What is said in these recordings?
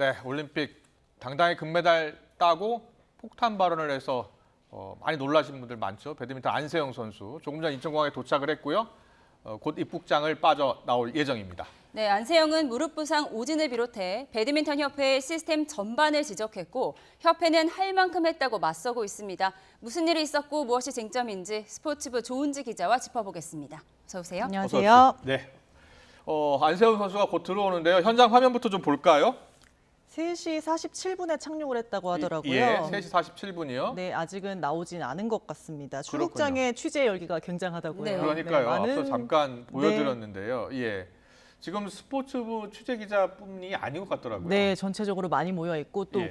네, 올림픽 당당히 금메달 따고 폭탄 발언을 해서 많이 놀라신 분들 많죠. 배드민턴 안세영 선수 조금 전 인천공항에 도착을 했고요. 곧 입국장을 빠져나올 예정입니다. 네, 안세영은 무릎 부상 오진을 비롯해 배드민턴 협회의 시스템 전반을 지적했고 협회는 할 만큼 했다고 맞서고 있습니다. 무슨 일이 있었고 무엇이 쟁점인지 스포츠부 조은지 기자와 짚어보겠습니다. 어서 오세요. 안녕하세요. 네, 안세영 선수가 곧 들어오는데요. 현장 화면부터 좀 볼까요? 3시 47분에 착륙을 했다고 하더라고요. 예, 3시 47분이요. 네, 아직은 나오진 않은 것 같습니다. 출국장의 취재 열기가 굉장하다고요. 네. 그러니까요. 네, 앞서 잠깐 보여드렸는데요. 예, 지금 스포츠부 취재 기자뿐이 아닌 것 같더라고요. 네, 전체적으로 많이 모여 있고 또 예.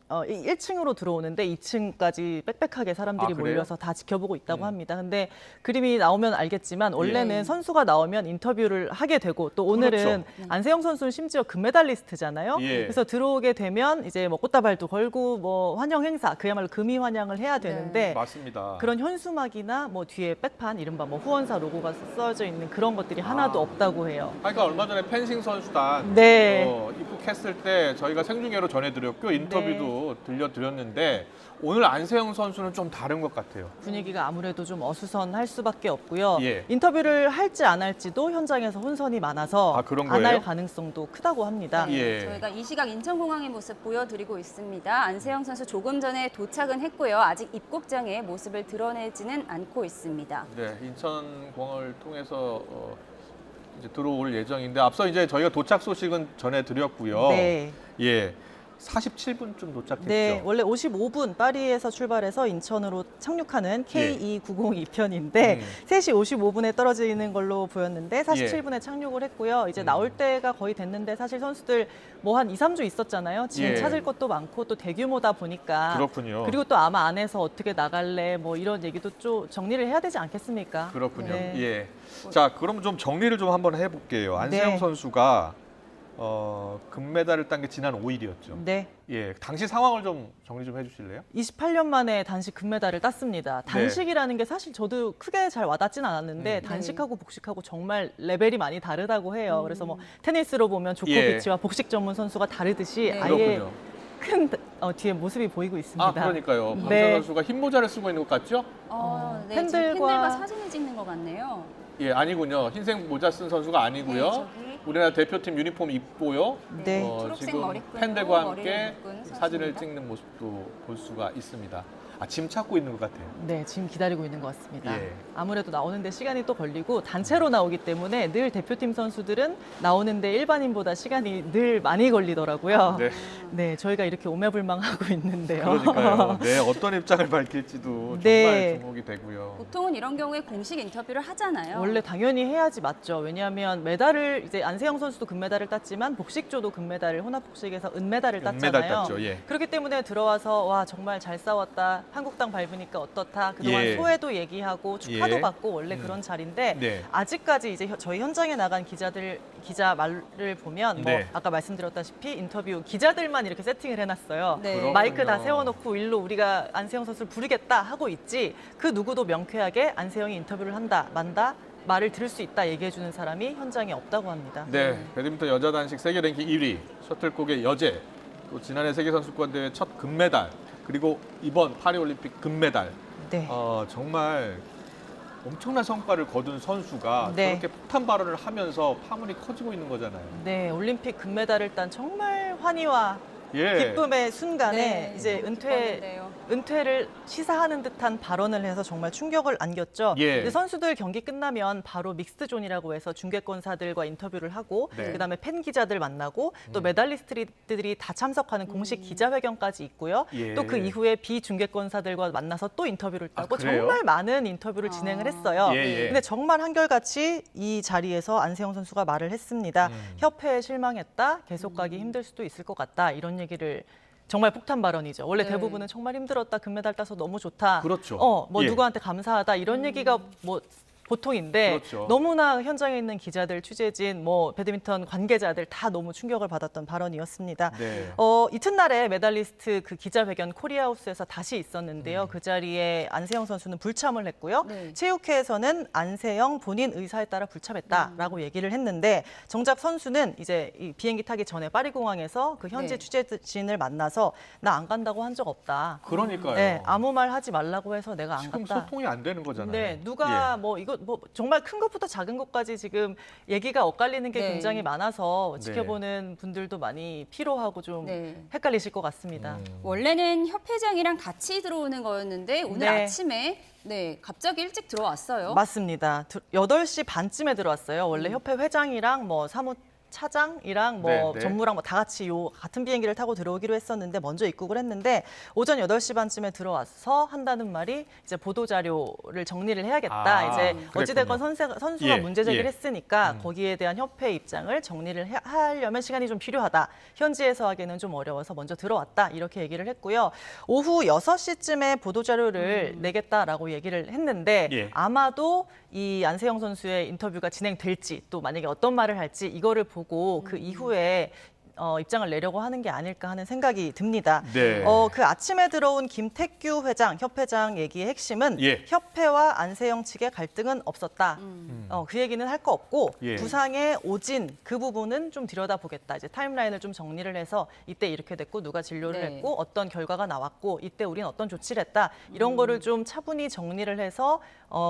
1층으로 들어오는데 2층까지 빽빽하게 사람들이 아, 그래요? 몰려서 다 지켜보고 있다고 합니다. 근데 그림이 나오면 알겠지만 원래는 예. 선수가 나오면 인터뷰를 하게 되고 또 오늘은 그렇죠. 안세영 선수는 심지어 금메달리스트잖아요. 예. 그래서 들어오게 되면 이제 뭐 꽃다발도 걸고 뭐 환영 행사, 그야말로 금이 환영을 해야 되는데 맞습니다. 그런 현수막이나 뭐 뒤에 백판, 이른바 뭐 후원사 로고가 써져 있는 그런 것들이 하나도 없다고 해요. 그러니까 얼마 전에 펜싱 선수단 네. 입국했을 때 저희가 생중계로 전해드렸고 인터뷰도 들려드렸는데 오늘 안세영 선수는 좀 다른 것 같아요. 분위기가 아무래도 좀 어수선할 수밖에 없고요. 예. 인터뷰를 할지 안 할지도 현장에서 혼선이 많아서 아, 그런 안 할 거예요? 가능성도 크다고 합니다. 예. 저희가 이 시각 인천공항의 모습 보여드리고 있습니다. 안세영 선수 조금 전에 도착은 했고요. 아직 입국장의 모습을 드러내지는 않고 있습니다. 네, 인천공항을 통해서 이제 들어올 예정인데 앞서 이제 저희가 도착 소식은 전해드렸고요. 네. 예, 47분쯤 도착했죠. 네, 원래 55분 파리에서 출발해서 인천으로 착륙하는 K2902편인데 3시 55분에 떨어지는 걸로 보였는데 47분에 착륙을 했고요. 이제 나올 때가 거의 됐는데 사실 선수들 뭐 한 2, 3주 있었잖아요. 짐 예. 찾을 것도 많고 또 대규모다 보니까 그렇군요. 그리고 또 아마 안에서 어떻게 나갈래 뭐 이런 얘기도 좀 정리를 해야 되지 않겠습니까? 그렇군요. 네. 예. 자, 그럼 좀 정리를 좀 한번 해볼게요. 안세영 네. 선수가 금메달을 딴 게 지난 5일이었죠. 네. 예, 당시 상황을 좀 정리 좀 해주실래요? 28년 만에 단식 금메달을 땄습니다. 단식이라는 게 사실 저도 크게 잘 와닿진 않았는데 단식하고 복식하고 정말 레벨이 많이 다르다고 해요. 그래서 뭐 테니스로 보면 조코비치와 복식 전문 선수가 다르듯이 네. 아예 그렇군요. 큰 뒤에 모습이 보이고 있습니다. 아, 그러니까요. 박선 네. 선수가 흰 모자를 쓰고 있는 것 같죠? 네, 지금 팬들과- 팬들과 사진을 찍는 것 같네요. 예, 아니군요. 흰색 모자 쓴 선수가 아니고요. 네, 저기. 우리나라 대표팀 유니폼 입고요. 네. 초록색 지금 머리끈으로 팬들과 머리를 함께 묶은 선수입니다. 사진을 찍는 모습도 볼 수가 있습니다. 아, 짐 찾고 있는 것 같아요. 네, 지금 기다리고 있는 것 같습니다. 예. 아무래도 나오는데 시간이 또 걸리고 단체로 나오기 때문에 늘 대표팀 선수들은 나오는데 일반인보다 시간이 늘 많이 걸리더라고요. 네. 네, 저희가 이렇게 오매불망하고 있는데요. 그러니까요. 네, 어떤 입장을 밝힐지도 네. 정말 주목이 되고요. 보통은 이런 경우에 공식 인터뷰를 하잖아요. 원래 당연히 해야지 맞죠. 왜냐하면 메달을 이제 안세영 선수도 금메달을 땄지만 복식조도 금메달을 혼합복식에서 은메달을 땄잖아요. 은메달 땄죠, 예. 그렇기 때문에 들어와서 와 정말 잘 싸웠다. 한국당 밟으니까 어떻다. 그동안 예. 소회도 얘기하고 축하도 예. 받고 원래 그런 자리인데 네. 아직까지 이제 저희 현장에 나간 기자 말을 보면 뭐 네. 아까 말씀드렸다시피 인터뷰 기자들만 이렇게 세팅을 해놨어요. 네. 그렇군요. 마이크 다 세워놓고 일로 우리가 안세영 선수를 부르겠다 하고 있지 그 누구도 명쾌하게 안세영이 인터뷰를 한다 만다 말을 들을 수 있다 얘기해주는 사람이 현장에 없다고 합니다. 네, 배드민턴 여자 단식 세계 랭킹 1위, 셔틀콕의 여제, 또 지난해 세계선수권대회 첫 금메달, 그리고 이번 파리올림픽 금메달. 네. 정말 엄청난 성과를 거둔 선수가 네. 저렇게 폭탄 발언을 하면서 파문이 커지고 있는 거잖아요. 네, 올림픽 금메달을 딴 정말 환희와 예. 기쁨의 순간에 네, 이제 너무 기뻤는데요. 은퇴를 시사하는 듯한 발언을 해서 정말 충격을 안겼죠. 예. 근데 선수들 경기 끝나면 바로 믹스존이라고 해서 중계권사들과 인터뷰를 하고 네. 그다음에 팬 기자들 만나고 또 메달리스트들이 다 참석하는 공식 기자회견까지 있고요. 예. 또 그 이후에 비중계권사들과 만나서 또 인터뷰를 하고 그래요? 정말 많은 인터뷰를 진행을 했어요. 예, 예. 근데 정말 한결같이 이 자리에서 안세영 선수가 말을 했습니다. 협회에 실망했다. 계속 가기 힘들 수도 있을 것 같다. 이런 얘기를 정말 폭탄 발언이죠. 원래 네. 대부분은 정말 힘들었다. 금메달 따서 너무 좋다. 그렇죠. 뭐 예. 누구한테 감사하다. 이런 얘기가 뭐 보통인데 그렇죠. 너무나 현장에 있는 기자들, 취재진, 뭐 배드민턴 관계자들 다 너무 충격을 받았던 발언이었습니다. 네. 이튿날에 메달리스트 그 기자회견 코리아하우스에서 다시 있었는데요. 그 자리에 안세영 선수는 불참을 했고요. 네. 체육회에서는 안세영 본인 의사에 따라 불참했다라고 얘기를 했는데 정작 선수는 이제 이 비행기 타기 전에 파리공항에서 그 현지 네. 취재진을 만나서 나 안 간다고 한 적 없다. 그러니까요. 네, 아무 말 하지 말라고 해서 내가 안 지금 갔다. 소통이 안 되는 거잖아요. 네, 누가 예. 뭐 이거 뭐 정말 큰 것부터 작은 것까지 지금 얘기가 엇갈리는 게 네. 굉장히 많아서 네. 지켜보는 분들도 많이 피로하고 좀 네. 헷갈리실 것 같습니다. 원래는 협회장이랑 같이 들어오는 거였는데 오늘 네. 아침에 갑자기 일찍 들어왔어요. 맞습니다. 8시 반쯤에 들어왔어요. 원래 협회 회장이랑 뭐 차장이랑 뭐 네, 네. 전무랑 뭐 다 같이 같은 비행기를 타고 들어오기로 했었는데 먼저 입국을 했는데 오전 8시 반쯤에 들어와서 한다는 말이 이제 보도 자료를 정리를 해야겠다. 아, 이제 어찌됐건 그랬군요. 선수가 예, 문제 제기를 예. 했으니까 거기에 대한 협회 입장을 정리를 하려면 시간이 좀 필요하다. 현지에서 하기에는 좀 어려워서 먼저 들어왔다. 이렇게 얘기를 했고요. 오후 6시쯤에 보도 자료를 내겠다라고 얘기를 했는데 예. 아마도 이 안세영 선수의 인터뷰가 진행될지 또 만약에 어떤 말을 할지 이거를 보고 그 이후에 입장을 내려고 하는 게 아닐까 하는 생각이 듭니다. 네. 그 아침에 들어온 김택규 회장, 협회장 얘기의 핵심은 예. 협회와 안세영 측의 갈등은 없었다. 그 얘기는 할 거 없고 예. 부상의 오진 그 부분은 좀 들여다보겠다. 이제 타임라인을 좀 정리를 해서 이때 이렇게 됐고 누가 진료를 네. 했고 어떤 결과가 나왔고 이때 우리는 어떤 조치를 했다. 이런 거를 좀 차분히 정리를 해서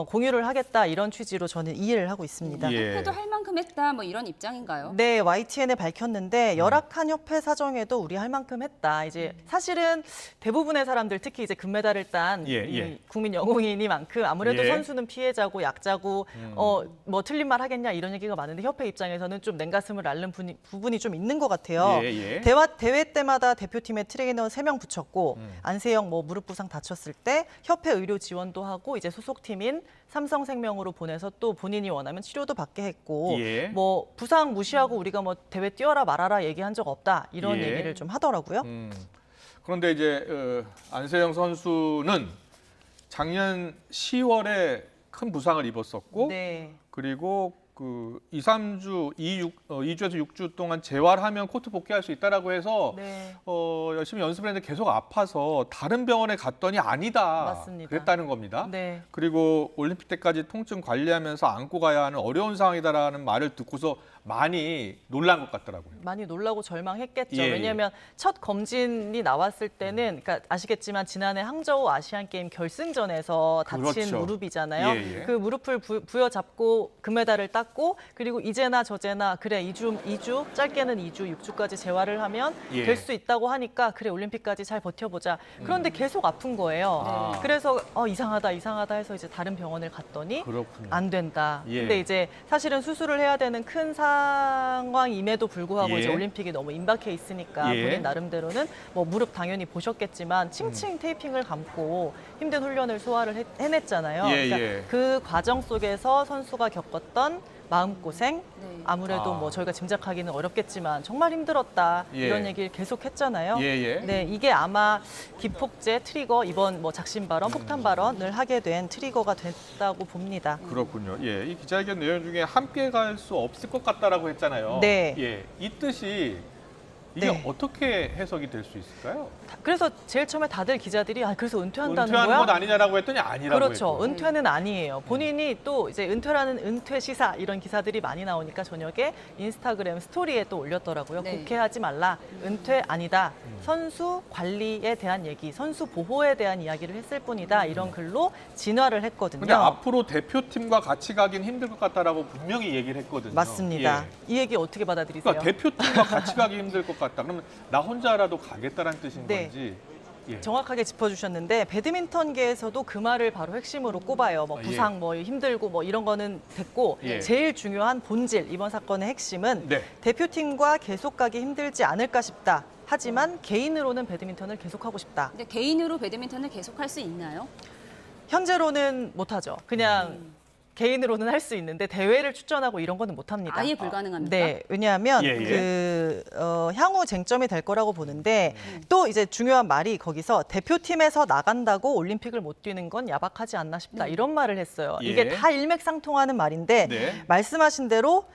공유를 하겠다. 이런 취지로 저는 이해를 하고 있습니다. 예. 협회도 할 만큼 했다 뭐 이런 입장인가요? 네, YTN에 밝혔는데 열악한 협회 사정에도 우리 할 만큼 했다. 이제 사실은 대부분의 사람들 특히 이제 금메달을 딴 예, 이 예. 국민 영웅이니만큼 아무래도 예. 선수는 피해자고 약자고 뭐 틀린 말 하겠냐 이런 얘기가 많은데 협회 입장에서는 좀 냉가슴을 앓는 부분이 좀 있는 것 같아요. 예, 예. 대회 때마다 대표팀에 트레이너 3명 붙였고 안세영 뭐 무릎 부상 다쳤을 때 협회 의료 지원도 하고 이제 소속팀인 삼성생명으로 보내서 또 본인이 원하면 치료도 받게 했고 예. 뭐 부상 무시하고 우리가 뭐 대회 뛰어라 말아라 얘기한 적 없다 이런 예. 얘기를 좀 하더라고요. 그런데 이제 안세영 선수는 작년 10월에 큰 부상을 입었었고 네. 그리고 그 2, 3주, 2주에서 6주 동안 재활하면 코트 복귀할 수 있다라고 해서 네. 열심히 연습을 했는데 계속 아파서 다른 병원에 갔더니 아니다. 맞습니다. 그랬다는 겁니다. 네. 그리고 올림픽 때까지 통증 관리하면서 안고 가야 하는 어려운 상황이다라는 말을 듣고서 많이 놀란 것 같더라고요. 많이 놀라고 절망했겠죠. 예, 왜냐하면 첫 검진이 나왔을 때는 그러니까 아시겠지만 지난해 항저우 아시안 게임 결승전에서 다친 그렇죠. 무릎이잖아요. 예, 예. 그 무릎을 부여잡고 금메달을 땄고 그리고 이제나 저제나 그래 2주 짧게는 2주 6주까지 재활을 하면 예. 될 수 있다고 하니까 그래 올림픽까지 잘 버텨보자. 그런데 계속 아픈 거예요. 아. 그래서 이상하다 해서 이제 다른 병원을 갔더니 그렇군요. 안 된다. 예. 근데 이제 사실은 수술을 해야 되는 큰 상황임에도 불구하고 예. 이제 올림픽이 너무 임박해 있으니까 예. 본인 나름대로는 뭐 무릎 당연히 보셨겠지만 칭칭 테이핑을 감고 힘든 훈련을 소화를 해냈잖아요. 예, 그러니까 예. 그 과정 속에서 선수가 겪었던 마음고생 네. 아무래도 아. 뭐 저희가 짐작하기는 어렵겠지만 정말 힘들었다 예. 이런 얘기를 계속 했잖아요. 예, 예. 네, 이게 아마 기폭제 트리거 이번 뭐 작심 발언, 폭탄 발언을 하게 된 트리거가 됐다고 봅니다. 그렇군요. 예, 이 기자회견 내용 중에 함께 갈 수 없을 것 같다라고 했잖아요. 네. 예, 이 뜻이 이게 네. 어떻게 해석이 될 수 있을까요? 그래서 제일 처음에 다들 기자들이 그래서 은퇴한다는 은퇴하는 거야? 것 아니냐라고 했더니 아니라고 그렇죠. 했고. 은퇴는 아니에요. 본인이 또 이제 은퇴라는 은퇴 시사 이런 기사들이 많이 나오니까 저녁에 인스타그램 스토리에 또 올렸더라고요. 네. 국회하지 말라. 은퇴 아니다. 선수 관리에 대한 얘기, 선수 보호에 대한 이야기를 했을 뿐이다. 이런 글로 진화를 했거든요. 근데 앞으로 대표팀과 같이 가긴 힘들 것 같다라고 분명히 얘기를 했거든요. 맞습니다. 예. 이 얘기 어떻게 받아들이세요? 그러니까 대표팀과 같이 가기 힘들 것 같다. 그러면 나 혼자라도 가겠다라는 뜻인 네. 건지. 예. 정확하게 짚어주셨는데 배드민턴계에서도 그 말을 바로 핵심으로 꼽아요. 뭐 예. 부상, 뭐 힘들고 뭐 이런 거는 됐고 예. 제일 중요한 본질 이번 사건의 핵심은 네. 대표팀과 계속 가기 힘들지 않을까 싶다. 하지만 개인으로는 배드민턴을 계속하고 싶다. 근데 개인으로 배드민턴을 계속할 수 있나요? 현재로는 못하죠. 그냥 개인으로는 할 수 있는데 대회를 출전하고 이런 거는 못 합니다. 아예 불가능합니까? 네, 왜냐하면 예, 예. 향후 쟁점이 될 거라고 보는데 또 이제 중요한 말이 거기서 대표팀에서 나간다고 올림픽을 못 뛰는 건 야박하지 않나 싶다 이런 말을 했어요. 예. 이게 다 일맥상통하는 말인데 네. 말씀하신 대로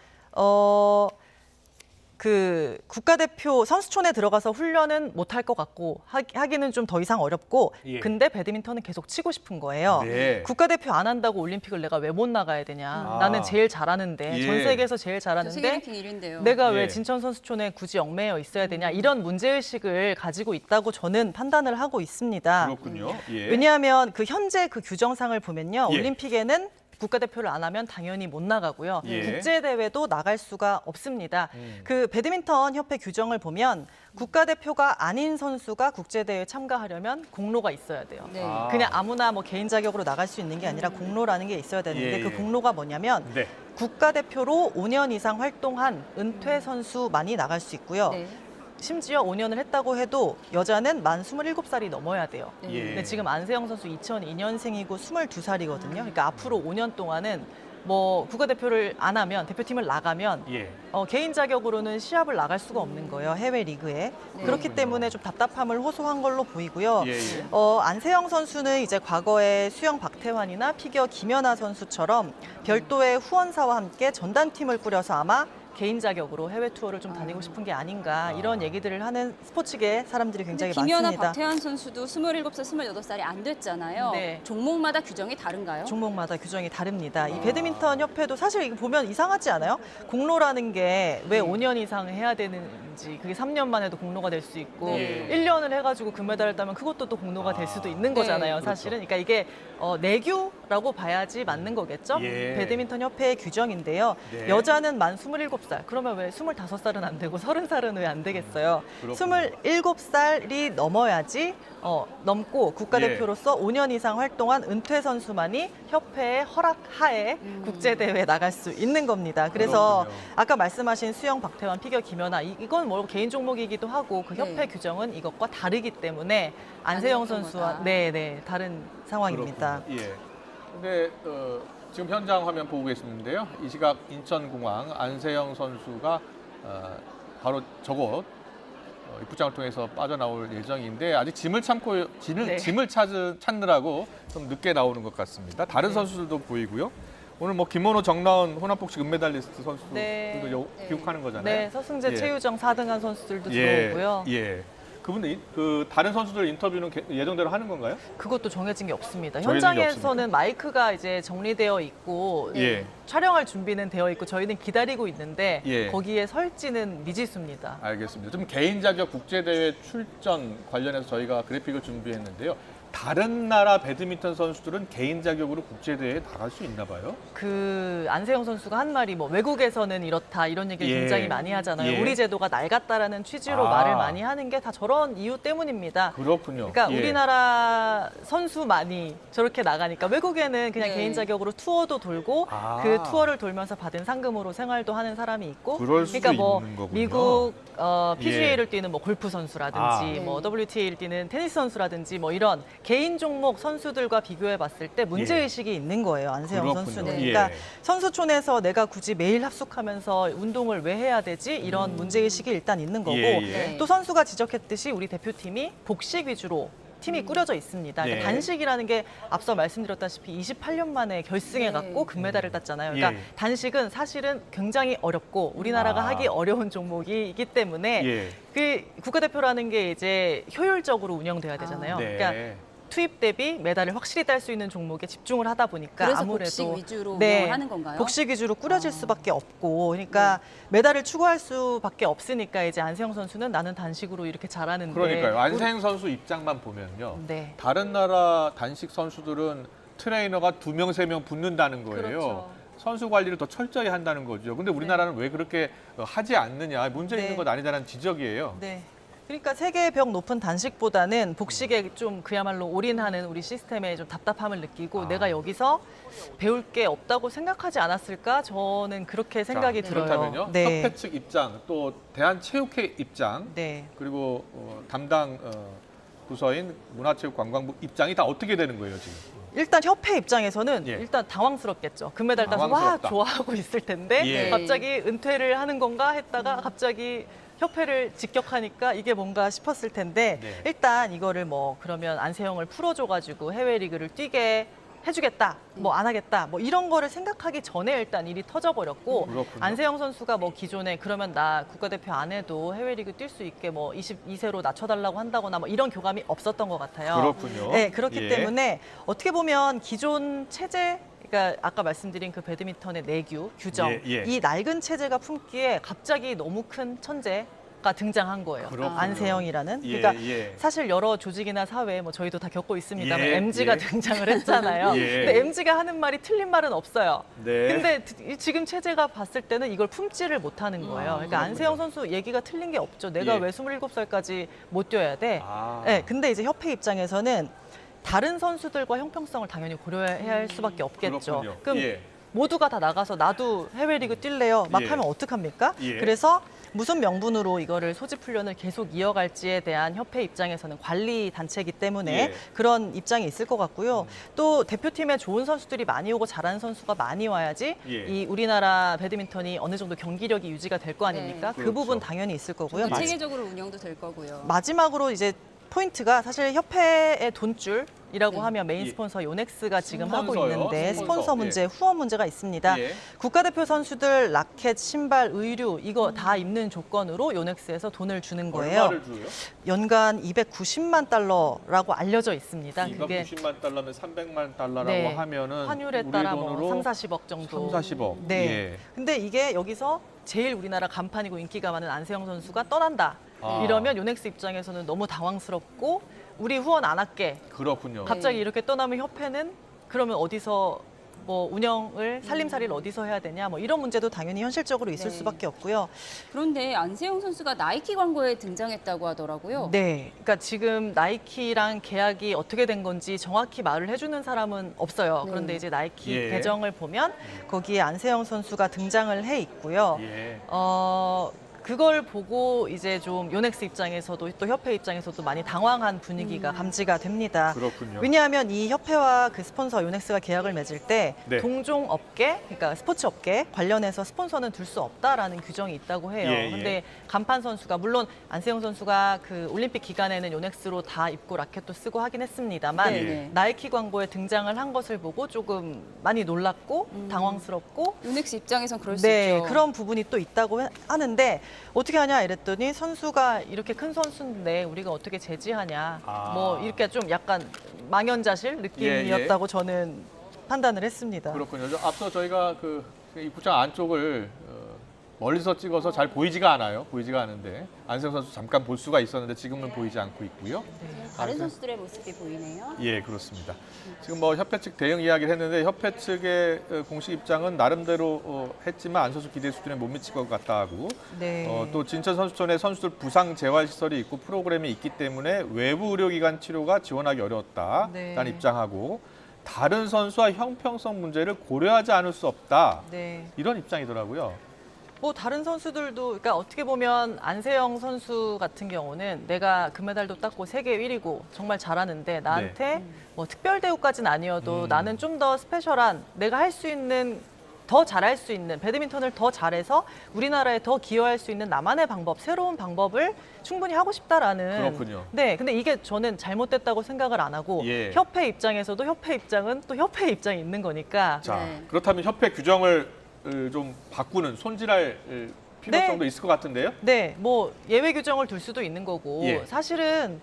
그 국가대표 선수촌에 들어가서 훈련은 못 할 것 같고 하기는 좀 더 이상 어렵고 예. 근데 배드민턴은 계속 치고 싶은 거예요. 네. 국가대표 안 한다고 올림픽을 내가 왜 못 나가야 되냐. 아. 나는 제일 잘하는데 예. 전 세계에서 제일 세계 잘하는데 랭킹 1위인데요. 내가 예. 왜 진천 선수촌에 굳이 얽매여 있어야 되냐. 이런 문제의식을 가지고 있다고 저는 판단을 하고 있습니다. 그렇군요. 예. 왜냐하면 그 현재 그 규정상을 보면요. 예. 올림픽에는 국가대표를 안 하면 당연히 못 나가고요. 예. 국제대회도 나갈 수가 없습니다. 그 배드민턴 협회 규정을 보면 국가대표가 아닌 선수가 국제대회에 참가하려면 공로가 있어야 돼요. 네. 아. 그냥 아무나 뭐 개인 자격으로 나갈 수 있는 게 아니라 공로라는 게 있어야 되는데 예, 그 예. 공로가 뭐냐면 네. 국가대표로 5년 이상 활동한 은퇴 선수만이 나갈 수 있고요. 네. 심지어 5년을 했다고 해도 여자는 만 27살이 넘어야 돼요. 네. 예. 근데 지금 안세영 선수 2002년생이고 22살이거든요. 그러니까 앞으로 5년 동안은 뭐 국가대표를 안 하면 대표팀을 나가면 예. 개인 자격으로는 시합을 나갈 수가 없는 거예요. 해외 리그에. 네. 그렇기 때문에 좀 답답함을 호소한 걸로 보이고요. 예, 예. 안세영 선수는 이제 과거에 수영 박태환이나 피겨 김연아 선수처럼 별도의 후원사와 함께 전단팀을 꾸려서 아마 개인 자격으로 해외 투어를 좀 다니고 싶은 게 아닌가 이런 얘기들을 하는 스포츠계 사람들이 굉장히 김연아, 많습니다. 박태환 선수도 27살, 28살이 안 됐잖아요. 네. 종목마다 규정이 다른가요? 종목마다 규정이 다릅니다. 이 배드민턴 협회도 사실 이거 보면 이상하지 않아요? 공로라는 게 왜 5년 이상 해야 되는지 그게 3년만 해도 공로가 될 수 있고 네. 1년을 해가지고 금메달을 따면 그것도 또 공로가 될 수도 있는 거잖아요. 그렇죠. 사실은. 그러니까 이게 내규라고 봐야지 맞는 거겠죠? 예. 배드민턴 협회의 규정인데요. 네. 여자는 만 27살. 그러면 왜 25살은 안 되고 30살은 왜 안 되겠어요? 그렇군요. 27살이 넘어야지 넘고 국가대표로서 5년 이상 활동한 은퇴 선수만이 협회의 허락하에 국제대회에 나갈 수 있는 겁니다. 그래서 그렇군요. 아까 말씀하신 수영 박태환, 피겨 김연아 이건 뭐 개인 종목이기도 하고 그 협회 네. 규정은 이것과 다르기 때문에 안세영 어떤 선수와 거다. 네네 다른 상황입니다. 그렇군요. 예. 근데 지금 현장 화면 보고 계시는데요. 이 시각 인천공항 안세영 선수가 바로 저곳 입구장을 통해서 빠져나올 예정인데 아직 짐을 네. 찾느라고 좀 늦게 나오는 것 같습니다. 다른 선수들도 보이고요. 오늘 뭐 김원호, 정나은 혼합복식 은메달리스트 선수들도 네. 귀국하는 거잖아요. 네, 서승재, 예. 최유정 4등한 선수들도 예, 들어오고요. 예. 그분들 그 다른 선수들 인터뷰는 예정대로 하는 건가요? 그것도 정해진 게 없습니다. 정해진 게 현장에서는 마이크가 이제 정리되어 있고 예. 촬영할 준비는 되어 있고 저희는 기다리고 있는데 예. 거기에 설지는 미지수입니다. 알겠습니다. 좀 개인 자격 국제대회 출전 관련해서 저희가 그래픽을 준비했는데요. 다른 나라 배드민턴 선수들은 개인 자격으로 국제대회에 나갈 수 있나 봐요? 그 안세영 선수가 한 말이 뭐 외국에서는 이렇다 이런 얘기를 예. 굉장히 많이 하잖아요. 예. 우리 제도가 낡았다라는 취지로 아. 말을 많이 하는 게 다 저런 이유 때문입니다. 그렇군요. 그러니까 예. 우리나라 선수만이 저렇게 나가니까 외국에는 그냥 네. 개인 자격으로 투어도 돌고 아. 그 투어를 돌면서 받은 상금으로 생활도 하는 사람이 있고 그럴 수도 그러니까 뭐 있는 거군요. 미국 PGA를 예. 뛰는 뭐 골프 선수라든지 아. 뭐 네. WTA를 뛰는 테니스 선수라든지 뭐 이런 개인 종목 선수들과 비교해 봤을 때 문제 의식이 있는 거예요. 안세영 그렇군요. 선수는. 예. 그러니까 선수촌에서 내가 굳이 매일 합숙하면서 운동을 왜 해야 되지? 이런 문제 의식이 일단 있는 거고 예, 예. 네. 또 선수가 지적했듯이 우리 대표팀이 복식 위주로 팀이 꾸려져 있습니다. 그러니까 네. 단식이라는 게 앞서 말씀드렸다시피 28년 만에 결승해갖고 금메달을 땄잖아요. 그러니까 예. 단식은 사실은 굉장히 어렵고 우리나라가 아. 하기 어려운 종목이기 때문에 예. 그 국가대표라는 게 이제 효율적으로 운영돼야 되잖아요. 네. 그러니까 투입 대비 메달을 확실히 딸 수 있는 종목에 집중을 하다 보니까 그래서 아무래도 복식 위주로 네, 운영을 하는 건가요? 복식 위주로 꾸려질 아. 수밖에 없고, 그러니까 메달을 추구할 수밖에 없으니까 이제 안세영 선수는 나는 단식으로 이렇게 잘하는데. 그러니까요. 안세영 선수 입장만 보면요. 네. 다른 나라 단식 선수들은 트레이너가 2명, 3명 붙는다는 거예요. 그렇죠. 선수 관리를 더 철저히 한다는 거죠. 근데 우리나라는 왜 그렇게 하지 않느냐, 문제 네. 있는 것 아니냐는 지적이에요. 네. 그러니까 세계의 벽 높은 단식보다는 복식에 좀 그야말로 올인하는 우리 시스템에 좀 답답함을 느끼고 아. 내가 여기서 배울 게 없다고 생각하지 않았을까? 저는 그렇게 생각이 자, 들어요. 그렇다면요. 네. 협회 측 입장, 또 대한체육회 입장, 네. 그리고 담당 부서인 문화체육관광부 입장이 다 어떻게 되는 거예요, 지금? 일단 협회 입장에서는 예. 일단 당황스럽겠죠. 금메달 따서 와 당황스럽다. 좋아하고 있을 텐데 예. 갑자기 은퇴를 하는 건가 했다가 갑자기 협회를 직격하니까 이게 뭔가 싶었을 텐데 네. 일단 이거를 뭐 그러면 안세영을 풀어줘가지고 해외 리그를 뛰게 해주겠다, 뭐 안 하겠다, 뭐 이런 거를 생각하기 전에 일단 일이 터져버렸고 그렇군요. 안세영 선수가 뭐 기존에 그러면 나 국가대표 안 해도 해외 리그 뛸 수 있게 뭐 22세로 낮춰달라고 한다거나 뭐 이런 교감이 없었던 것 같아요. 그렇군요. 네, 그렇기 예. 때문에 어떻게 보면 기존 체제, 그러니까 아까 말씀드린 그 배드민턴의 내규, 규정, 예, 예. 이 낡은 체제가 품기에 갑자기 너무 큰 천재가 등장한 거예요. 그렇군요. 안세영이라는. 예, 그러니까 예. 사실 여러 조직이나 사회, 뭐 저희도 다 겪고 있습니다만 예, MG가 예. 등장을 했잖아요. 예. 근데 MG가 하는 말이 틀린 말은 없어요. 네. 근데 지금 체제가 봤을 때는 이걸 품지를 못하는 거예요. 그러니까 그렇군요. 안세영 선수 얘기가 틀린 게 없죠. 내가 예. 왜 27살까지 못 뛰어야 돼? 아. 네, 근데 이제 협회 입장에서는 다른 선수들과 형평성을 당연히 고려해야 할 수밖에 없겠죠. 그렇군요. 그럼 예. 모두가 다 나가서 나도 해외 리그 뛸래요. 막 예. 하면 어떡합니까? 예. 그래서 무슨 명분으로 이거를 소집 훈련을 계속 이어갈지에 대한 협회 입장에서는 관리 단체이기 때문에 예. 그런 입장이 있을 것 같고요. 또 대표팀에 좋은 선수들이 많이 오고 잘하는 선수가 많이 와야지 예. 이 우리나라 배드민턴이 어느 정도 경기력이 유지가 될 거 아닙니까? 네. 그 그렇죠. 부분 당연히 있을 거고요. 또 체계적으로 운영도 될 거고요. 마지막으로 이제 포인트가 사실 협회의 돈줄이라고 네. 하면 메인 예. 스폰서 요넥스가 지금 하고 스폰서요? 있는데 스폰서. 스폰서 문제, 후원 문제가 있습니다. 예. 국가대표 선수들 라켓, 신발, 의류 이거 다 입는 조건으로 요넥스에서 돈을 주는 거예요. 얼마를 줘요? 연간 290만 달러라고 알려져 있습니다. 그게 290만 달러면 300만 달러라고 네. 하면은 환율에 우리 따라 돈으로 뭐 3, 40억 정도. 3, 40억. 네. 예. 근데 이게 여기서 제일 우리나라 간판이고 인기가 많은 안세영 선수가 떠난다. 아. 이러면 요넥스 입장에서는 너무 당황스럽고 우리 후원 안 할게. 그렇군요. 갑자기 이렇게 떠나면 협회는 그러면 어디서 뭐 운영을 살림살이를 어디서 해야 되냐 뭐 이런 문제도 당연히 현실적으로 있을 네. 수밖에 없고요. 그런데 안세영 선수가 나이키 광고에 등장했다고 하더라고요. 네, 그러니까 지금 나이키랑 계약이 어떻게 된 건지 정확히 말을 해주는 사람은 없어요. 네. 그런데 이제 나이키 예. 계정을 보면 거기에 안세영 선수가 등장을 해 있고요. 예. 그걸 보고 이제 좀 요넥스 입장에서도 또 협회 입장에서도 많이 당황한 분위기가 감지가 됩니다. 그렇군요. 왜냐하면 이 협회와 그 스폰서 요넥스가 계약을 맺을 때 네. 동종 업계, 그러니까 스포츠 업계 관련해서 스폰서는 둘 수 없다라는 규정이 있다고 해요. 예, 예. 근데 간판 선수가 물론 안세영 선수가 그 올림픽 기간에는 요넥스로 다 입고 라켓도 쓰고 하긴 했습니다만 네, 네. 나이키 광고에 등장을 한 것을 보고 조금 많이 놀랐고 당황스럽고 요넥스 입장에선 그럴 수 네, 있죠. 그런 부분이 또 있다고 하는데 어떻게 하냐 이랬더니 선수가 이렇게 큰 선수인데 우리가 어떻게 제지하냐. 아. 뭐 이렇게 좀 약간 망연자실 느낌이었다고 저는 판단을 했습니다. 그렇군요. 앞서 저희가 그 입구장 안쪽을 멀리서 찍어서 잘 보이지가 않아요. 보이지가 않은데 안세영 선수 잠깐 볼 수가 있었는데 지금은 보이지 않고 있고요. 다른 선수들의 모습이 보이네요. 예, 그렇습니다. 지금 뭐 협회 측 대응 이야기를 했는데 협회 측의 공식 입장은 나름대로 했지만 안 선수 기대 수준에 못 미칠 것 같다 하고 네. 또 진천 선수촌에 선수들 부상 재활 시설이 있고 프로그램이 있기 때문에 외부 의료기관 치료가 지원하기 어려웠다라는 네. 입장하고 다른 선수와 형평성 문제를 고려하지 않을 수 없다 네. 이런 입장이더라고요. 뭐 다른 선수들도 그러니까 어떻게 보면 안세영 선수 같은 경우는 내가 금메달도 땄고 세계 1위고 정말 잘하는데 나한테 뭐 특별 대우까지는 아니어도 나는 좀 더 스페셜한 내가 할 수 있는 더 잘할 수 있는 배드민턴을 더 잘해서 우리나라에 더 기여할 수 있는 나만의 방법, 새로운 방법을 충분히 하고 싶다라는. 그렇군요. 네, 근데 이게 저는 잘못됐다고 생각을 안 하고 예. 협회 입장에서도 협회 입장은 또 협회 입장이 있는 거니까. 자, 네. 그렇다면 협회 규정을 좀 바꾸는 손질할 필요성도 네. 있을 것 같은데요? 네, 뭐 예외 규정을 둘 수도 있는 거고 예. 사실은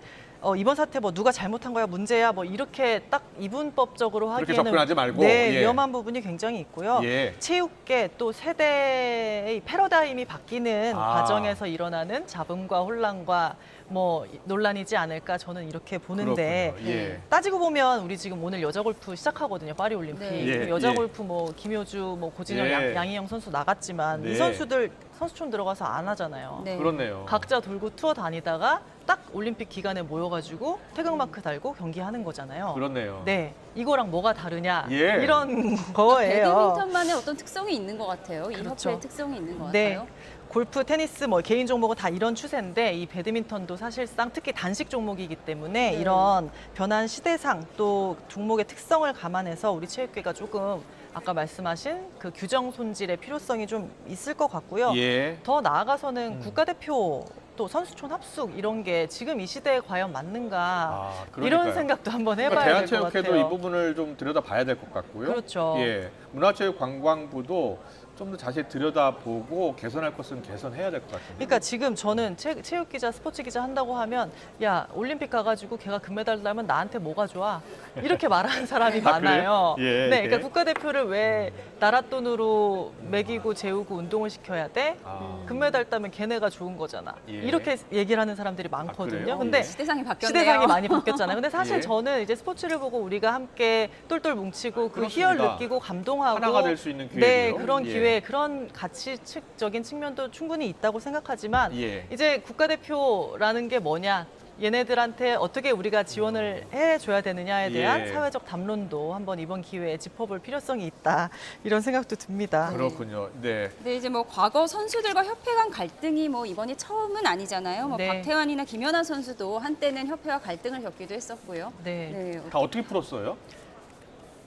이번 사태 뭐 누가 잘못한 거야 문제야 뭐 이렇게 딱 이분법적으로 그렇게 하기에는 접근하지 말고, 네, 예. 위험한 부분이 굉장히 있고요. 예. 체육계 또 세대의 패러다임이 바뀌는 아. 과정에서 일어나는 잡음과 혼란과 뭐 논란이지 않을까 저는 이렇게 보는데 그렇군요. 예. 따지고 보면 우리 지금 오늘 여자 골프 시작하거든요. 파리 올림픽. 네. 예, 여자 예. 골프 뭐 김효주, 뭐 고진영, 예. 양희영 선수 나갔지만 네. 이 선수들 선수촌 들어가서 안 하잖아요. 네. 그렇네요. 각자 돌고 투어 다니다가 딱 올림픽 기간에 모여가지고 태극마크 달고 경기하는 거잖아요. 그렇네요. 네, 이거랑 뭐가 다르냐 예. 이런 거예요. 배드민턴만의 어떤 특성이 있는 것 같아요. 이 그렇죠. 협회의 특성이 있는 것 네. 같아요. 골프, 테니스, 뭐 개인 종목은 다 이런 추세인데 이 배드민턴도 사실상 특히 단식 종목이기 때문에 이런 변한 시대상 또 종목의 특성을 감안해서 우리 체육계가 조금 아까 말씀하신 그 규정 손질의 필요성이 좀 있을 것 같고요. 예. 더 나아가서는 국가대표 또 선수촌 합숙 이런 게 지금 이 시대에 과연 맞는가 그러니까요. 이런 생각도 한번 해봐야 그러니까 될 것 같아요. 대한체육회도 이 부분을 좀 들여다봐야 될 것 같고요. 그렇죠. 예, 문화체육관광부도 좀 더 자세히 들여다보고 개선할 것은 개선해야 될 것 같은데. 그러니까 지금 저는 체육 기자, 스포츠 기자 한다고 하면 야 올림픽 가가지고 걔가 금메달 따면 나한테 뭐가 좋아? 이렇게 말하는 사람이 많아요. 예, 네, 예. 그러니까 국가대표를 왜 나라 돈으로 먹이고 재우고 운동을 시켜야 돼? 금메달 따면 걔네가 좋은 거잖아. 예. 이렇게 얘기를 하는 사람들이 많거든요. 그래요? 근데 예. 시대상이 바뀌었네요. 시대상이 많이 바뀌었잖아요. 근데 사실 예. 저는 이제 스포츠를 보고 우리가 함께 똘똘 뭉치고 그 그렇습니다. 희열 느끼고 감동하고 하나가 될 수 있는 네, 기회고요. 그런 예. 기회, 그런 가치적인 측면도 충분히 있다고 생각하지만 예. 이제 국가대표라는 게 뭐냐? 얘네들한테 어떻게 우리가 지원을 해줘야 되느냐에 대한 예. 사회적 담론도 한번 이번 기회에 짚어볼 필요성이 있다. 이런 생각도 듭니다. 그렇군요. 네. 네, 이제 뭐 과거 선수들과 협회 간 갈등이 뭐 이번이 처음은 아니잖아요. 뭐 네. 박태환이나 김연아 선수도 한때는 협회와 갈등을 겪기도 했었고요. 네. 네, 다 어떻게 풀었어요?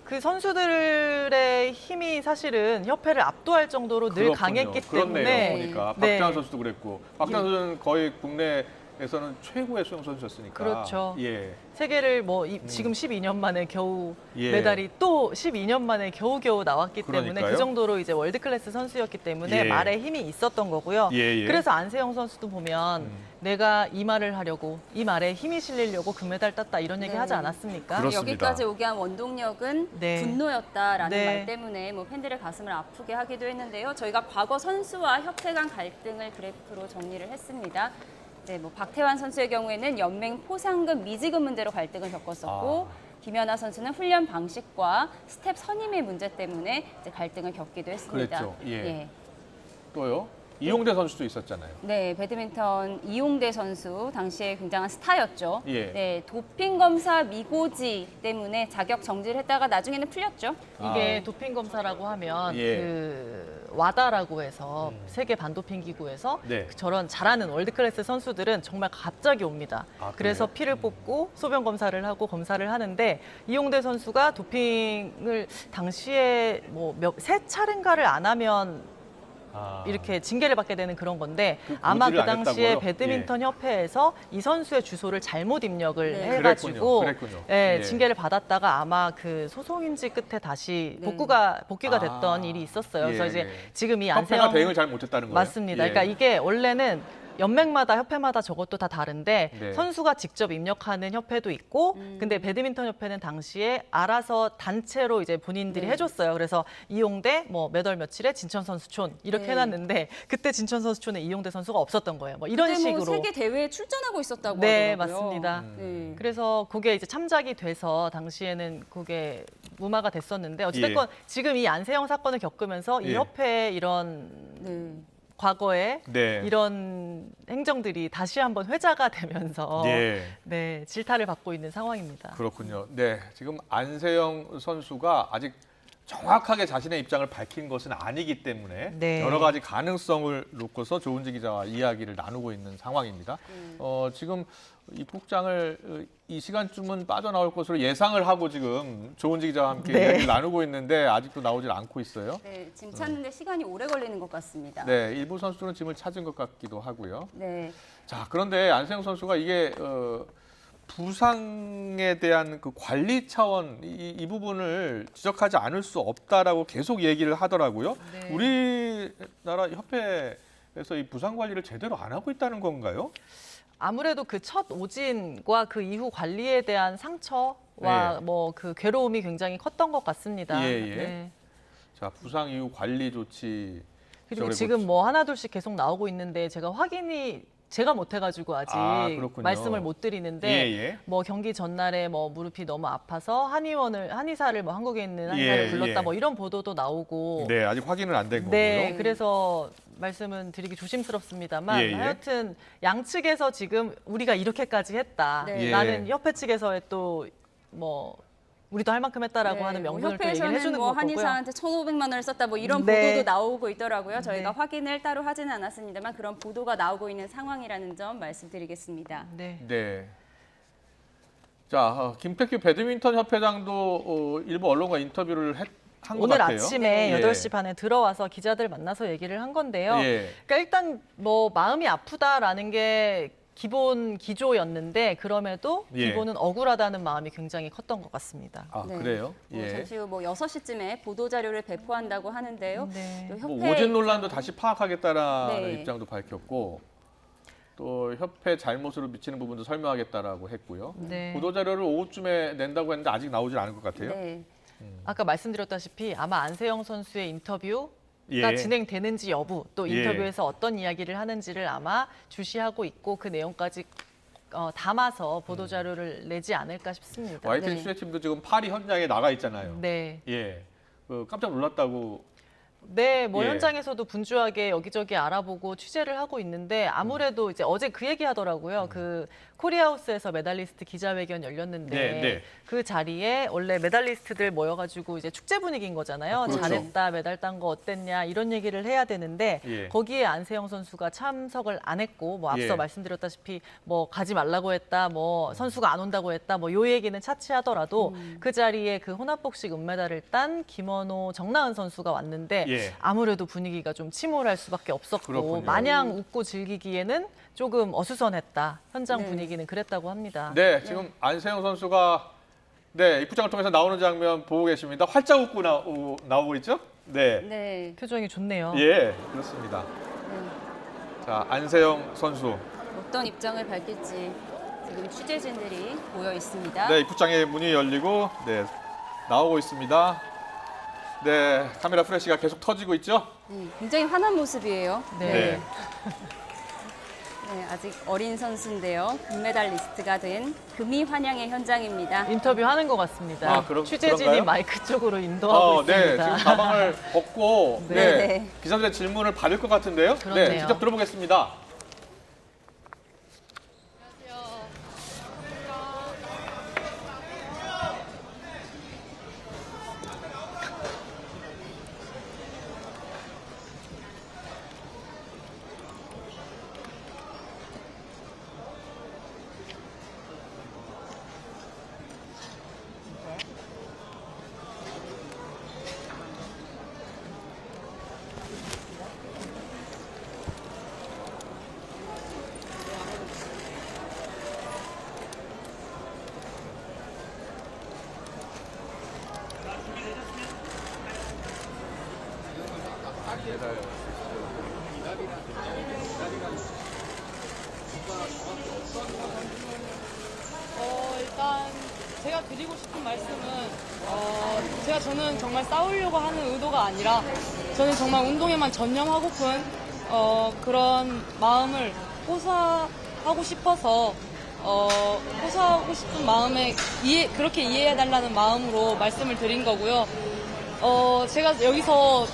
그 선수들의 힘이 사실은 협회를 압도할 정도로 늘 그렇군요. 강했기 그렇네요. 때문에 보니까 네. 박태환 선수도 그랬고 박태환 선수는 거의 국내에서는 최고의 수영 선수였으니까. 그렇죠. 예. 세계를 뭐 지금 12년 만에 겨우 예. 메달이 또 12년 만에 겨우겨우 나왔기 때문에 그러니까요. 그 정도로 이제 월드 클래스 선수였기 때문에 예. 말에 힘이 있었던 거고요. 예, 예. 그래서 안세영 선수도 보면 내가 이 말을 하려고 이 말에 힘이 실리려고 금메달 땄다 이런 얘기 네. 하지 않았습니까? 그렇습니다. 여기까지 오게 한 원동력은 네. 분노였다라는 네. 말 때문에 뭐 팬들의 가슴을 아프게 하기도 했는데요. 저희가 과거 선수와 협회 간 갈등을 그래프로 정리를 했습니다. 네, 뭐 박태환 선수의 경우에는 연맹 포상금 미지급 문제로 갈등을 겪었었고 김연아 선수는 훈련 방식과 스텝 선임의 문제 때문에 이제 갈등을 겪기도 했습니다. 그랬죠. 예. 또요? 이용대 선수도 있었잖아요. 네, 배드민턴 이용대 선수 당시에 굉장한 스타였죠. 예. 네, 도핑 검사 미고지 때문에 자격 정지를 했다가 나중에는 풀렸죠. 이게 도핑 검사라고 하면 예. 그 와다라고 해서 세계 반도핑 기구에서 네. 저런 잘하는 월드 클래스 선수들은 정말 갑자기 옵니다. 아, 그래서 그래요? 피를 뽑고 소변 검사를 하고 검사를 하는데 이용대 선수가 도핑을 당시에 뭐 세 차례인가를 안 하면 이렇게 징계를 받게 되는 그런 건데 아마 그 고지를 안 당시에 했다고요? 배드민턴 협회에서 이 선수의 주소를 잘못 입력을 네. 해가지고 그랬군요. 예, 예. 징계를 받았다가 아마 그 소송인지 끝에 다시 네. 복귀가 됐던 일이 있었어요. 그래서 예. 이제 지금 이 협회가 안세영 대응을 잘 못했다는 거예요. 맞습니다. 예. 그러니까 이게 원래는 연맹마다 협회마다 저것도 다 다른데 네. 선수가 직접 입력하는 협회도 있고 근데 배드민턴 협회는 당시에 알아서 단체로 이제 본인들이 네. 해줬어요. 그래서 이용대 뭐 몇 월 며칠에 진천 선수촌 이렇게 네. 해놨는데 그때 진천 선수촌에 이용대 선수가 없었던 거예요. 뭐 이런 그때 뭐 식으로. 세계 대회에 출전하고 있었다고 네, 하더라고요. 맞습니다. 네. 그래서 그게 이제 참작이 돼서 당시에는 그게 무마가 됐었는데 어찌됐건 지금 이 안세영 사건을 겪으면서 이 예. 협회의 이런 네. 과거에 네. 이런 행정들이 다시 한번 회자가 되면서 예. 네, 질타를 받고 있는 상황입니다. 그렇군요. 네, 지금 안세영 선수가 아직 정확하게 자신의 입장을 밝힌 것은 아니기 때문에 네. 여러 가지 가능성을 놓고서 조은지 기자와 이야기를 나누고 있는 상황입니다. 지금 입국장을 이 시간쯤은 빠져나올 것으로 예상을 하고 지금 조은지 기자와 함께 네. 이야기를 나누고 있는데 아직도 나오질 않고 있어요. 네, 짐 찾는데 시간이 오래 걸리는 것 같습니다. 네, 일부 선수들은 짐을 찾은 것 같기도 하고요. 네. 자, 그런데 안세영 선수가 이게 부상에 대한 그 관리 차원 이 부분을 지적하지 않을 수 없다라고 계속 얘기를 하더라고요. 네. 우리나라 협회에서 이 부상 관리를 제대로 안 하고 있다는 건가요? 아무래도 그 첫 오진과 그 이후 관리에 대한 상처와 뭐 그 괴로움이 굉장히 컸던 것 같습니다. 예, 예. 네. 자, 부상 이후 관리 조치 그리고 지금 뭐 하나둘씩 계속 나오고 있는데 제가 못 해가지고 아직 그렇군요. 말씀을 못 드리는데 예, 예. 뭐 경기 전날에 뭐 무릎이 너무 아파서 한의사를 뭐 한국에 있는 한의사를 예, 불렀다 예. 뭐 이런 보도도 나오고 네, 아직 확인은 안 된 거고요. 네, 그래서 말씀은 드리기 조심스럽습니다만 예, 예. 하여튼 양측에서 지금 우리가 이렇게까지 했다. 네. 나는 협회 측에서의 또 뭐 우리도 할 만큼 했다라고 하는 명분을 또 얘기를 해주는 뭐 거고요. 한의사한테 1,500만 원을 썼다 뭐 이런 네. 보도도 나오고 있더라고요. 저희가 네. 확인을 따로 하지는 않았습니다만 그런 보도가 나오고 있는 상황이라는 점 말씀드리겠습니다. 네. 네. 자, 김태규 배드민턴 협회장도 일부 언론과 인터뷰를 한 것 오늘 같아요. 아침에 예. 8시 반에 들어와서 기자들 만나서 얘기를 한 건데요. 예. 그러니까 일단 뭐 마음이 아프다라는 게 기본 기조였는데 그럼에도 예. 기본은 억울하다는 마음이 굉장히 컸던 것 같습니다. 아, 네. 그래요? 뭐 예. 잠시 후 뭐 6시쯤에 보도 자료를 배포한다고 하는데요. 네. 또 뭐 협회 오진 논란도 다시 파악하겠다라는 네. 입장도 밝혔고 또 협회 잘못으로 미치는 부분도 설명하겠다라고 했고요. 네. 보도 자료를 오후쯤에 낸다고 했는데 아직 나오질 않을 것 같아요. 네. 아까 말씀드렸다시피 아마 안세영 선수의 인터뷰가 예. 진행되는지 여부 또 예. 인터뷰에서 어떤 이야기를 하는지를 아마 주시하고 있고 그 내용까지 담아서 보도 자료를 내지 않을까 싶습니다. YTN 네. 취재팀도 지금 파리 현장에 나가 있잖아요. 네. 예. 깜짝 놀랐다고. 네, 뭐 예. 현장에서도 분주하게 여기저기 알아보고 취재를 하고 있는데 아무래도 이제 어제 그 얘기 하더라고요. 그 코리아하우스에서 메달리스트 기자회견 열렸는데 네, 네. 그 자리에 원래 메달리스트들 모여가지고 이제 축제 분위기인 거잖아요. 그렇죠. 잘했다, 메달 딴 거 어땠냐 이런 얘기를 해야 되는데 예. 거기에 안세영 선수가 참석을 안 했고 뭐 앞서 예. 말씀드렸다시피 뭐 가지 말라고 했다, 뭐 선수가 안 온다고 했다, 뭐 요 얘기는 차치하더라도 그 자리에 그 혼합복식 은메달을 딴 김원호, 정나은 선수가 왔는데 예. 아무래도 분위기가 좀 침울할 수밖에 없었고 그렇군요. 마냥 웃고 즐기기에는 조금 어수선했다. 현장 네. 분위기는 그랬다고 합니다. 네, 지금 안세영 선수가 네, 입구장을 통해서 나오는 장면 보고 계십니다. 활짝 웃고 나오고 있죠? 네. 네. 표정이 좋네요. 예, 그렇습니다. 네. 자, 안세영 선수. 어떤 입장을 밝힐지 지금 취재진들이 모여 있습니다. 네, 입구장의 문이 열리고 네, 나오고 있습니다. 네, 카메라 프레시가 계속 터지고 있죠? 굉장히 환한 모습이에요. 네. 네, 아직 어린 선수인데요. 금메달리스트가 된 금이 환영의 현장입니다. 인터뷰하는 것 같습니다. 아, 취재진이 그런가요? 마이크 쪽으로 인도하고 네, 있습니다. 지금 가방을 벗고 네. 네, 네. 기자들의 질문을 받을 것 같은데요. 그렇네요. 네, 직접 들어보겠습니다. 일단 제가 드리고 싶은 말씀은 저는 정말 싸우려고 하는 의도가 아니라 저는 정말 운동에만 전념하고픈 그런 마음을 호소하고 싶어서 호소하고 싶은 마음에 그렇게 이해해달라는 마음으로 말씀을 드린 거고요. 제가 여기서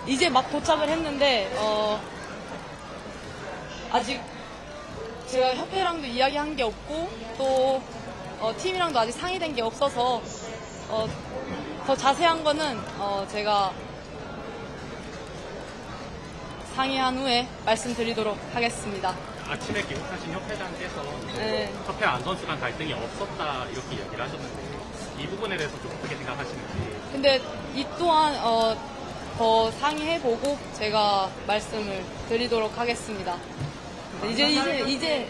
이제 막 도착을 했는데 아직 제가 협회랑도 이야기한 게 없고 또 팀이랑도 아직 상의된 게 없어서 더 자세한 거는 제가 상의한 후에 말씀드리도록 하겠습니다. 아침에 귀국하신 협회장께서 네. 협회 안 선수 간 갈등이 없었다 이렇게 이야기를 하셨는데 이 부분에 대해서 좀 어떻게 생각하시는지. 근데 이 또한 더 상의해보고 제가 말씀을 드리도록 하겠습니다. 이제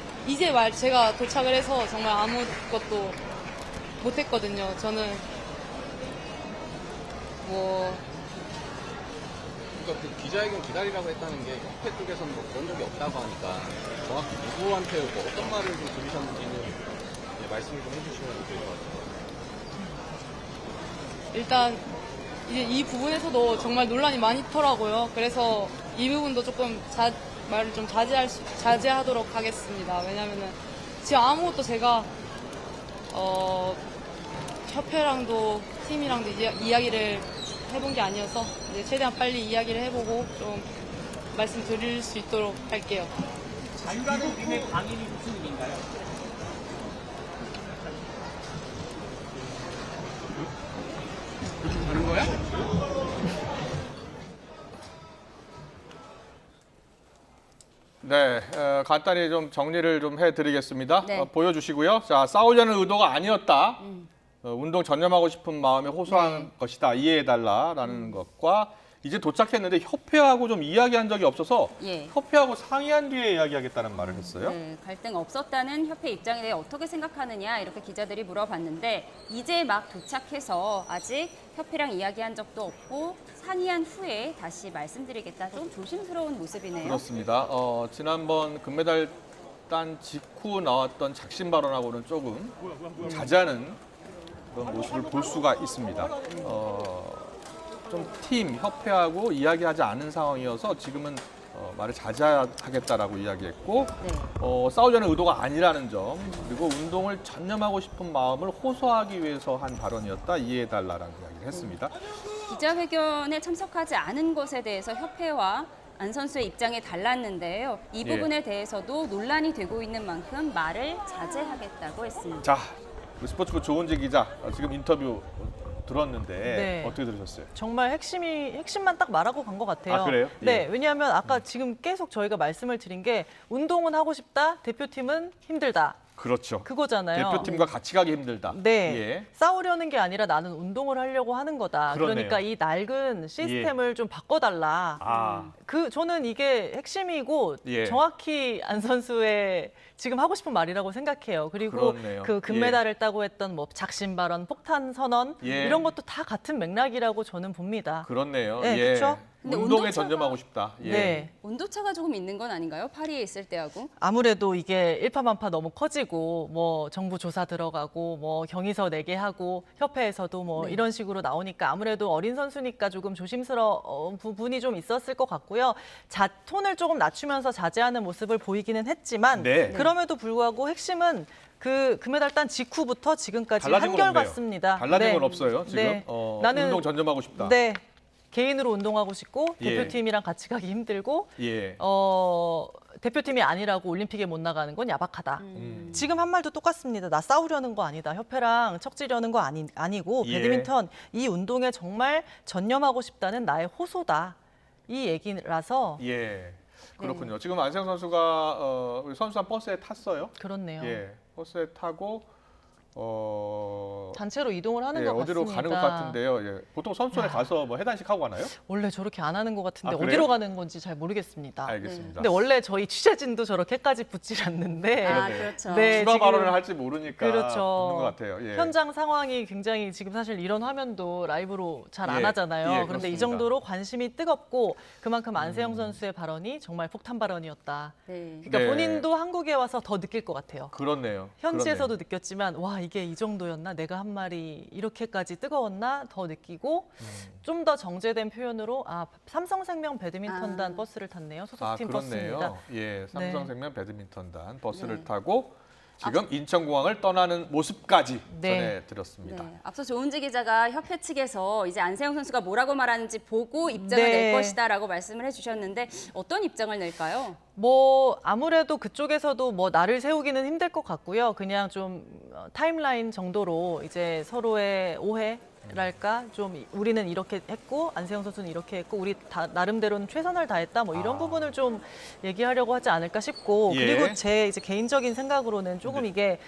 제가 도착을 해서 정말 아무것도 못했거든요. 저는 그러니까 그 기자회견 기다리라고 했다는 게 협회 쪽에서는 뭐 그런 적이 없다고 하니까 정확히 누구한테 뭐 어떤 말을 좀 들으셨는지는 말씀을 좀 해주시면 좋을 것 같아요. 일단 이제 이 부분에서도 정말 논란이 많더라고요. 그래서 이 부분도 조금 말을 좀 자제하도록 하겠습니다. 왜냐면은 지금 아무것도 제가 협회랑도 팀이랑도 이야기를 해본 게 아니어서 이제 최대한 빨리 이야기를 해보고 좀 말씀드릴 수 있도록 할게요. 자유라는 팀의 강인이 무슨 의미인가요? 네, 간단히 좀 정리를 좀 해드리겠습니다. 네. 보여주시고요. 자, 싸우려는 의도가 아니었다. 운동 전념하고 싶은 마음에 호소한 네. 것이다. 이해해달라라는 것과 이제 도착했는데 협회하고 좀 이야기한 적이 없어서 예. 협회하고 상의한 뒤에 이야기하겠다는 말을 했어요. 네, 갈등 없었다는 협회 입장에 대해 어떻게 생각하느냐 이렇게 기자들이 물어봤는데 이제 막 도착해서 아직 협회랑 이야기한 적도 없고 상의한 후에 다시 말씀드리겠다. 좀 조심스러운 모습이네요. 그렇습니다. 지난번 금메달 딴 직후 나왔던 작심 발언하고는 조금 자제하는 그런 모습을 볼 수가 있습니다. 좀 팀, 협회하고 이야기하지 않은 상황이어서 지금은 말을 자제하겠다라고 이야기했고 네. 싸우려는 의도가 아니라는 점 그리고 운동을 전념하고 싶은 마음을 호소하기 위해서 한 발언이었다. 이해해달라는 이야기를 했습니다. 기자회견에 참석하지 않은 것에 대해서 협회와 안 선수의 입장이 달랐는데요. 이 예. 부분에 대해서도 논란이 되고 있는 만큼 말을 자제하겠다고 했습니다. 자, 우리 스포츠부 조은지 기자 지금 인터뷰 들었는데 네. 어떻게 들으셨어요? 정말 핵심만 딱 말하고 간 것 같아요. 아, 그래요? 네, 예. 왜냐하면 아까 지금 계속 저희가 말씀을 드린 게 운동은 하고 싶다, 대표팀은 힘들다. 그렇죠. 그거잖아요. 대표팀과 같이 가기 힘들다. 네. 예. 싸우려는 게 아니라 나는 운동을 하려고 하는 거다. 그러네요. 그러니까 이 낡은 시스템을 좀 바꿔달라. 아, 저는 이게 핵심이고 예. 정확히 안 선수의 지금 하고 싶은 말이라고 생각해요. 그리고 그렇네요. 그 금메달을 따고 했던 뭐 작심 발언, 폭탄 선언 예. 이런 것도 다 같은 맥락이라고 저는 봅니다. 그렇네요. 네, 예. 그렇죠? 근데 운동에 온도차가- 전념하고 싶다. 예. 네. 온도차가 조금 있는 건 아닌가요? 파리에 있을 때하고? 아무래도 이게 일파만파 너무 커지고 뭐 정부 조사 들어가고 뭐 경위서 내게 하고 협회에서도 뭐 네. 이런 식으로 나오니까 아무래도 어린 선수니까 조금 조심스러운 부분이 좀 있었을 것 같고요. 톤을 조금 낮추면서 자제하는 모습을 보이기는 했지만 네. 그럼에도 불구하고 핵심은 그 금메달 딴 직후부터 지금까지 달라진 건 없네요. 한결같습니다. 달라진 네. 건 없어요. 지금 네. 운동 전념하고 싶다. 네. 개인으로 운동하고 싶고 예. 대표팀이랑 같이 가기 힘들고 예. 대표팀이 아니라고 올림픽에 못 나가는 건 야박하다. 음. 지금 한 말도 똑같습니다. 나 싸우려는 거 아니다. 협회랑 척지려는 거 아니고 예. 배드민턴 이 운동에 정말 전념하고 싶다는 나의 호소다. 이 얘기라서 예. 그렇군요. 지금 안세영 선수가 우리 선수단 버스에 탔어요. 그렇네요. 예. 버스에 타고 단체로 이동을 하는 예, 것 어디로 같습니다. 가는 것 같은데요. 예. 보통 선수촌에 가서 뭐 해단식 하고 가나요? 원래 저렇게 안 하는 것 같은데 아, 그래요? 어디로 가는 건지 잘 모르겠습니다. 알겠습니다. 근데 원래 저희 취재진도 저렇게까지 붙질 않는데 아, 네. 그렇죠. 네. 추가 지금- 발언을 할지 모르니까 그렇죠. 붙는 것 같아요. 예. 현장 상황이 굉장히 지금 사실 이런 화면도 라이브로 잘 안 예, 하잖아요. 예, 그런데 이 그렇습니다. 정도로 관심이 뜨겁고 그만큼 안세영 선수의 발언이 정말 폭탄 발언이었다. 네. 그러니까 네. 본인도 한국에 와서 더 느낄 것 같아요. 그렇네요. 현지에서도 느꼈지만 와 이게 이 정도였나? 내가 한 말이 이렇게까지 뜨거웠나? 더 느끼고 좀 더 정제된 표현으로 삼성생명 배드민턴단 아. 버스를 탔네요. 소속팀 버스입니다. 그렇네요. 예, 삼성생명 네. 배드민턴단 버스를 타고 지금 인천공항을 떠나는 모습까지 네. 전해드렸습니다. 네. 앞서 조은지 기자가 협회 측에서 이제 안세영 선수가 뭐라고 말하는지 보고 입장을 네. 낼 것이다라고 말씀을 해주셨는데 어떤 입장을 낼까요? 뭐 아무래도 그쪽에서도 뭐 나를 세우기는 힘들 것 같고요. 그냥 좀 타임라인 정도로 이제 서로의 오해랄까 좀 우리는 이렇게 했고 안세영 선수는 이렇게 했고 우리 다 나름대로는 최선을 다했다 뭐 이런 부분을 좀 얘기하려고 하지 않을까 싶고 예. 그리고 제 이제 개인적인 생각으로는 조금 네. 이게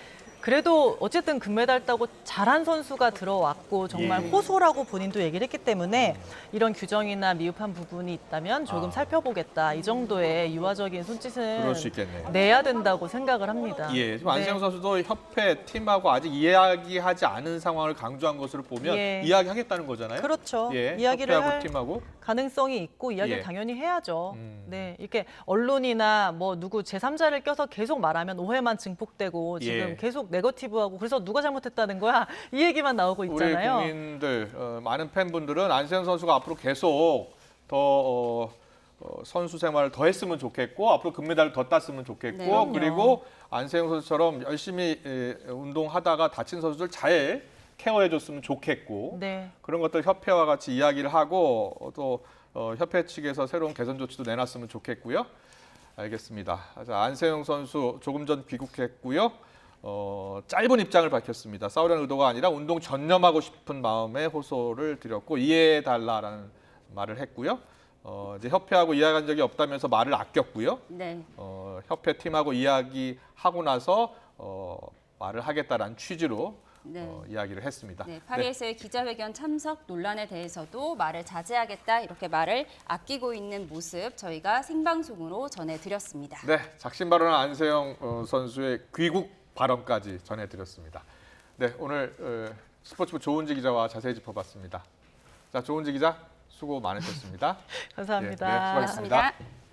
그래도 어쨌든 금메달 따고 잘한 선수가 들어왔고 정말 예. 호소라고 본인도 얘기를 했기 때문에 이런 규정이나 미흡한 부분이 있다면 조금 살펴보겠다. 이 정도의 유화적인 손짓은 그럴 수 있겠네요. 내야 된다고 생각을 합니다. 예, 지금 안세영 네. 선수도 협회 팀하고 아직 이야기하지 않은 상황을 강조한 것으로 보면 예. 이야기하겠다는 거잖아요. 그렇죠. 예, 이야기를 협회하고 할 팀하고 가능성이 있고 이야기를 예. 당연히 해야죠. 음. 네, 이렇게 언론이나 뭐 누구 제3자를 껴서 계속 말하면 오해만 증폭되고 지금 예. 계속 네거티브하고 그래서 누가 잘못했다는 거야 이 얘기만 나오고 우리 있잖아요. 국민들 많은 팬분들은 안세영 선수가 앞으로 계속 더 선수 생활을 더 했으면 좋겠고 앞으로 금메달을 더 땄으면 좋겠고 네, 그럼요. 그리고 안세영 선수처럼 열심히 운동하다가 다친 선수들 잘 케어해줬으면 좋겠고 네. 그런 것들 협회와 같이 이야기를 하고 또 협회 측에서 새로운 개선 조치도 내놨으면 좋겠고요. 알겠습니다. 자, 안세영 선수 조금 전 귀국했고요. 짧은 입장을 밝혔습니다. 싸우려는 의도가 아니라 운동 전념하고 싶은 마음에 호소를 드렸고 이해해달라는 말을 했고요. 이제 협회하고 이야기한 적이 없다면서 말을 아꼈고요. 네. 협회 팀하고 이야기하고 나서 말을 하겠다라는 취지로 네. 이야기를 했습니다. 네, 파리에서의 기자회견 참석 논란에 대해서도 말을 자제하겠다 이렇게 말을 아끼고 있는 모습 저희가 생방송으로 전해드렸습니다. 네, 작심 발언한 안세영 선수의 귀국 발언까지 전해드렸습니다. 네, 오늘 스포츠부 조은지 기자와 자세히 짚어봤습니다. 자, 조은지 기자 수고 많으셨습니다. 감사합니다. 네, 수고하셨습니다. 고맙습니다.